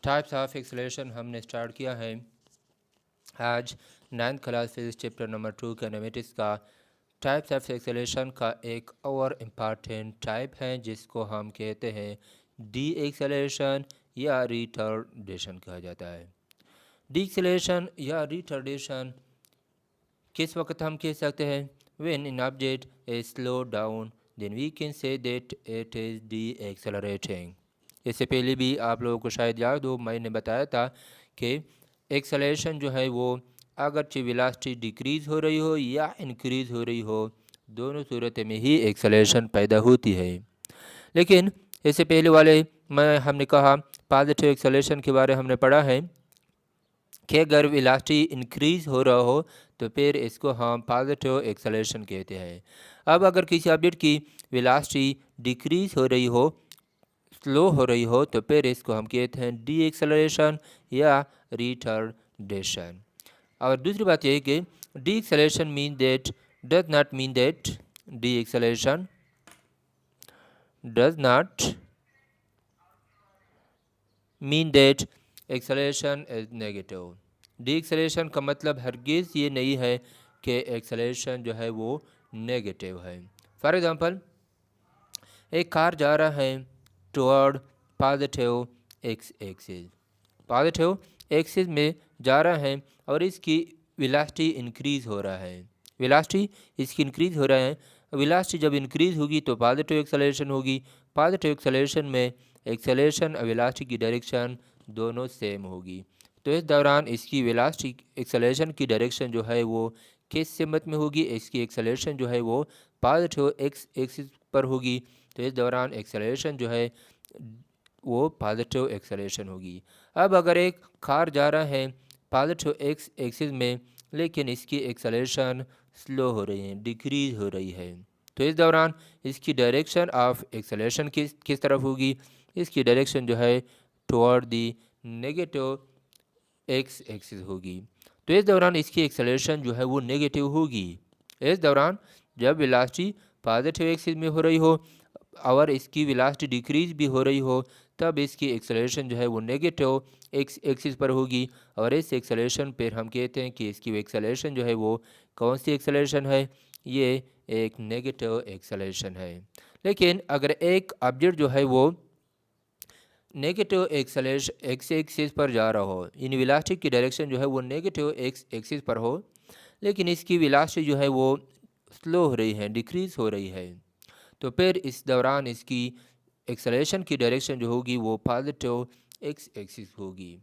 Types of acceleration हमने start किया है आज 9th class physics chapter number 2 kinematics का। टाइप्स ऑफ एक्सेलरेशन का एक और इम्पॉर्टेंट टाइप है जिसको हम कहते हैं डी एक्सेलरेशन या रिटार्डेशन कहा जाता है। डी एक्सेलरेशन या रिटार्डेशन किस वक्त हम कह सकते हैं? When an object is slow down then we can say that it is decelerating. इससे पहले भी आप लोगों को शायद याद हो, मैंने बताया था कि एक्सेलरेशन जो है वो अगरचे वेलोसिटी डिक्रीज़ हो रही हो या इंक्रीज़ हो रही हो, दोनों सूरत में ही एक्सेलरेशन पैदा होती है। लेकिन इससे पहले वाले में हमने कहा पॉजिटिव एक्सेलरेशन के बारे में हमने पढ़ा है कि अगर वेलोसिटी इंक्रीज़ हो रहा हो तो फिर इसको हम पॉजिटिव एक्सेलरेशन कहते हैं। अब अगर किसी ऑब्जेक्ट की वेलोसिटी डिक्रीज़ हो रही हो, स्लो हो रही हो, तो फिर इसको हम कहते हैं डी एक्सेलरेशन या रिटार्डेशन। और दूसरी बात यह है कि D acceleration mean that does not mean that D acceleration does not mean that acceleration is negative. D acceleration का मतलब हरगिज़ ये नहीं है कि एक्सेलरेशन जो है वो नेगेटिव है। फॉर एग्ज़ाम्पल, एक कार जा रहा है toward positive x axis, positive axis में जा रहा है और इसकी वेलोसिटी इंक्रीज़ हो रहा है। वेलोसिटी इसकी इंक्रीज़ हो रहा है। वेलोसिटी जब इंक्रीज़ होगी तो पॉजिटिव एक्सेलरेशन होगी। पॉजिटिव एक्सेलरेशन में एक्सेलरेशन और वेलोसिटी की डायरेक्शन दोनों सेम होगी। तो इस दौरान इसकी वेलोसिटी एक्सेलरेशन की डायरेक्शन जो है वो किस सिमत में होगी? इसकी एक्सेलरेशन जो है वो पॉजिटिव एक्स एक्सिस पर होगी। तो इस दौरान एक्सेलरेशन जो है वो पॉजिटिव एक्सेलरेशन होगी। अब अगर एक कार जा रहा है पॉजिटिव एक्स एक्सिस में लेकिन इसकी एक्सेलरेशन स्लो हो रही है, डिक्रीज़ हो रही है, तो इस दौरान इसकी डायरेक्शन ऑफ एक्सेलरेशन किस तरफ होगी? इसकी डायरेक्शन जो है toward the negative x axis होगी। तो इस दौरान इसकी एक्सेलरेशन जो है वो नेगेटिव होगी। इस दौरान जब वेलोसिटी पॉजिटिव एक्सिस में हो रही हो और इसकी वेलोसिटी डिक्रीज़ भी हो रही हो, तब इसकी एक्सेलरेशन जो है वो नेगेटिव एक्स एक्सिस पर होगी। और इस एक्सेलरेशन पर हम कहते हैं कि इसकी एक्सेलरेशन जो है वो कौन सी एक्सेलरेशन है? ये एक नेगेटिव एक्सेलरेशन है। लेकिन अगर एक ऑब्जेक्ट जो है वो नेगेटिव एक्सेलरेशन एक्स एक्सिस पर जा रहा हो, इन वेलोसिटी की डायरेक्शन जो है वो नेगेटिव एक्स एक्सिस पर हो, लेकिन इसकी वेलोसिटी जो है वो स्लो हो रही है, डिक्रीज़ हो रही है, तो फिर इस दौरान इसकी एक्सेलरेशन की डायरेक्शन जो होगी वो पॉजिटिव एक्स एक्सिस होगी।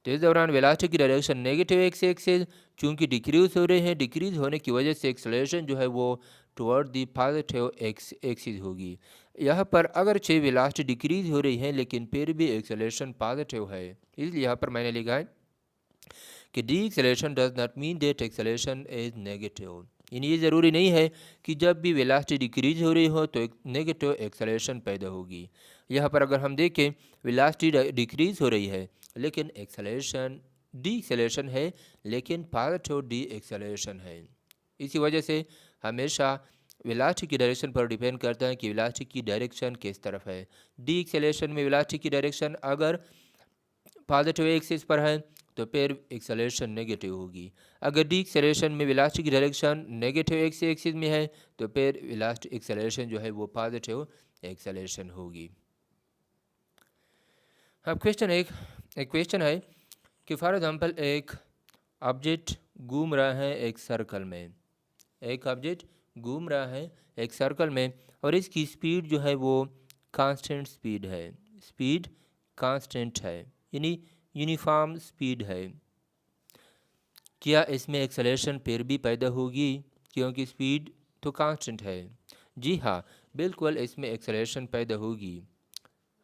तो इस दौरान वेलोसिटी की डायरेक्शन नेगेटिव एक्स एक्सिस चूँकि डिक्रीज़ हो रहे हैं, डिक्रीज़ होने की वजह से एक्सेलरेशन जो है वो toward the positive x axis होगी। यहाँ पर अगरचे वेलोसिटी डिक्रीज़ हो रही है लेकिन फिर भी एक्सेलरेशन पॉजिटिव है, इसलिए यहाँ पर मैंने लिखा है कि D acceleration does not mean that acceleration is negative. यानी ये ज़रूरी नहीं है कि जब भी वेलोसिटी डिक्रीज हो रही हो तो एक नेगेटिव एक्सेलरेशन पैदा होगी। यहाँ पर अगर हम देखें वेलोसिटी डिक्रीज हो रही है लेकिन एक्सेलरेशन डी एक्सेलरेशन है, लेकिन पॉजिटिव डी एक्सेलरेशन है। इसी वजह से हमेशा वेलोसिटी की डायरेक्शन पर डिपेंड करता है कि वेलोसिटी की डायरेक्शन किस तरफ है। डी एक्सेलरेशन में वेलोसिटी की डायरेक्शन अगर पॉजिटिव एक्सिस पर है तो फिर एक्सेलरेशन नेगेटिव होगी। अगर डी एक्सेलरेशन में वेलोसिटी की डायरेक्शन नेगेटिव एक्स एक्सिस में है तो फिर वेलोसिटी एक्सेलरेशन जो है वो पॉजिटिव एक्सेलरेशन होगी। अब एक क्वेश्चन है कि फॉर एग्जांपल एक ऑब्जेक्ट घूम रहा है एक सर्कल में, एक ऑब्जेक्ट घूम रहा है एक सर्कल में और इसकी स्पीड जो है वो कांस्टेंट स्पीड है, स्पीड कांस्टेंट है, यानी यूनिफॉर्म स्पीड है। क्या इसमें एक्सेलरेशन फिर भी पैदा होगी क्योंकि स्पीड तो कांस्टेंट है? जी हाँ, बिल्कुल इसमें एक्सेलरेशन पैदा होगी।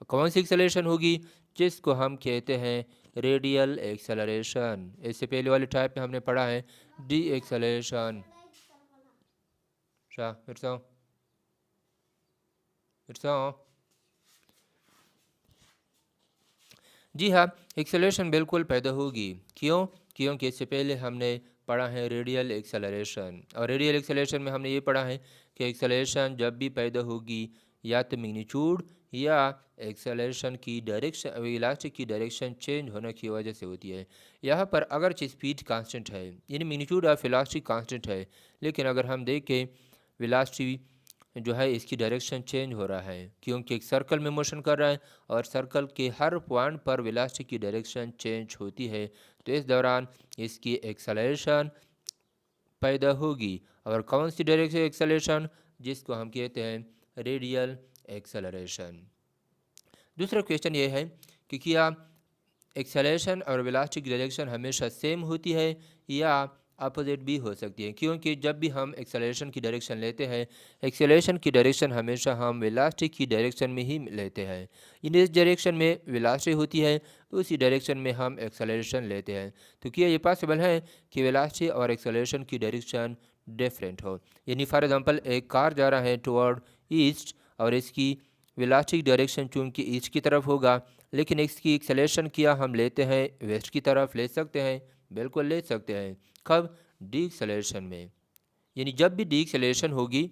कौन सी एक्सेलरेशन होगी? जिसको हम कहते हैं रेडियल एक्सेलरेशन। इससे पहले वाले टाइप में हमने पढ़ा है डी एक्सेलरेशन। जी हाँ, एक्सेलरेशन बिल्कुल पैदा होगी। क्यों? क्योंकि इससे पहले हमने पढ़ा है रेडियल एक्सेलरेशन, और रेडियल एक्सेलरेशन में हमने ये पढ़ा है कि एक्सेलरेशन जब भी पैदा होगी या तो मैग्नीट्यूड या एक्सेलरेशन की डायरेक्शन वेलोसिटी की डायरेक्शन चेंज होने की वजह से होती है। यहाँ पर अगरचे स्पीड कांस्टेंट है यानी मैग्नीट्यूड ऑफ वेलोसिटी कांस्टेंट है, लेकिन अगर हम देखें वेलोसिटी जो है इसकी डायरेक्शन चेंज हो रहा है क्योंकि एक सर्कल में मोशन कर रहा है और सर्कल के हर पॉइंट पर वेलोसिटी की डायरेक्शन चेंज होती है, तो इस दौरान इसकी एक्सेलरेशन पैदा होगी। और कौन सी डायरेक्शन एक्सेलरेशन, जिसको हम कहते हैं रेडियल एक्सेलरेशन। दूसरा क्वेश्चन ये है कि क्या एक्सेलरेशन और वेलोसिटी की डायरेक्शन हमेशा सेम होती है या अपोजिट भी हो सकती है, क्योंकि जब भी हम एक्सेलरेशन की डायरेक्शन लेते हैं, एक्सेलरेशन की डायरेक्शन हमेशा हम वेलोसिटी की डायरेक्शन में ही लेते हैं। इन इस डायरेक्शन में वेलोसिटी होती है, उसी डायरेक्शन में हम एक्सेलरेशन लेते हैं। तो क्या ये पॉसिबल है कि वेलोसिटी और एक्सेलरेशन की डायरेक्शन डिफरेंट हो? यानी फॉर एग्जांपल एक कार जा रहा है टुवर्ड ईस्ट और इसकी वेलोसिटी डायरेक्शन चूंकि ईस्ट की तरफ होगा, लेकिन इसकी एक्सेलरेशन किया हम लेते हैं वेस्ट की तरफ। ले सकते हैं, बिल्कुल ले सकते हैं। कब? डी एक्सेलरेशन में। यानी जब भी डी एक्सेलरेशन होगी,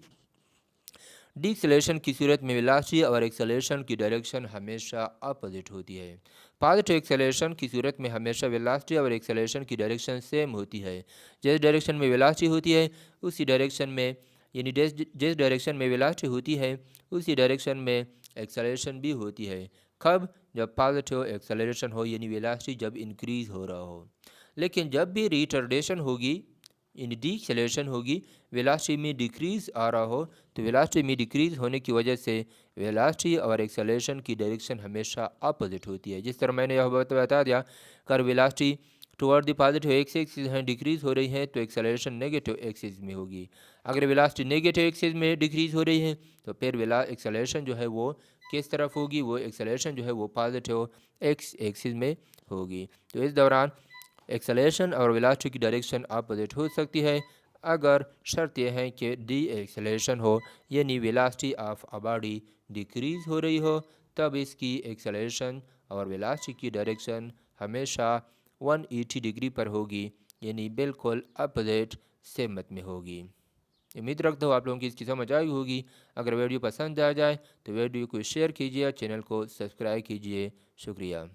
डी एक्सेलरेशन की सूरत में वेलोसिटी और एक्सेलरेशन की डायरेक्शन हमेशा अपोजिट होती है। पॉजिटिव एक्सेलरेशन की सूरत में हमेशा वेलोसिटी और एक्सेलरेशन की डायरेक्शन सेम होती है। जिस डायरेक्शन में वेलोसिटी होती है उसी डायरेक्शन में, यानी जिस डायरेक्शन में वेलोसिटी होती है उसी डायरेक्शन में एक्सेलरेशन भी होती है। कब? जब पॉजिटिव एक्सेलरेशन हो, यानी वेलोसिटी जब इंक्रीज हो रहा हो। लेकिन जब भी रिटार्डेशन होगी यानी डी एक्सेलरेशन होगी, वेलोसिटी में डिक्रीज आ रहा हो, तो वेलोसिटी में डिक्रीज होने की वजह से वेलोसिटी और एक्सेलरेशन की डायरेक्शन हमेशा अपोजिट होती है। जिस तरह मैंने यह बता दिया, कर velocity toward the positive x axis है डिक्रीज हो रही है, तो एक्सेलरेशन नेगेटिव एक्सिस में होगी। अगर वेलोसिटी नेगेटिव एक्सिस में डिक्रीज हो रही है तो फिर एक्सेलरेशन जो है वो किस तरफ होगी? वो एक्सेलरेशन जो है वो पॉजिटिव एक्स एक्सिस में होगी। तो इस दौरान एक्सेलरेशन और वेलोसिटी की डायरेक्शन अपोजिट हो सकती है, अगर शर्त यह है कि डी एक्सेलरेशन हो, यानी velocity of a body decrease हो रही हो, तब इसकी एक्सेलरेशन और वेलोसिटी की डायरेक्शन हमेशा 180 डिग्री पर होगी, यानी बिल्कुल अपोजिट सेमत में होगी। उम्मीद रखता हूँ आप लोगों की इसकी समझ आई होगी। अगर वीडियो पसंद आ जाए तो वीडियो को शेयर कीजिए, चैनल को सब्सक्राइब कीजिए। शुक्रिया।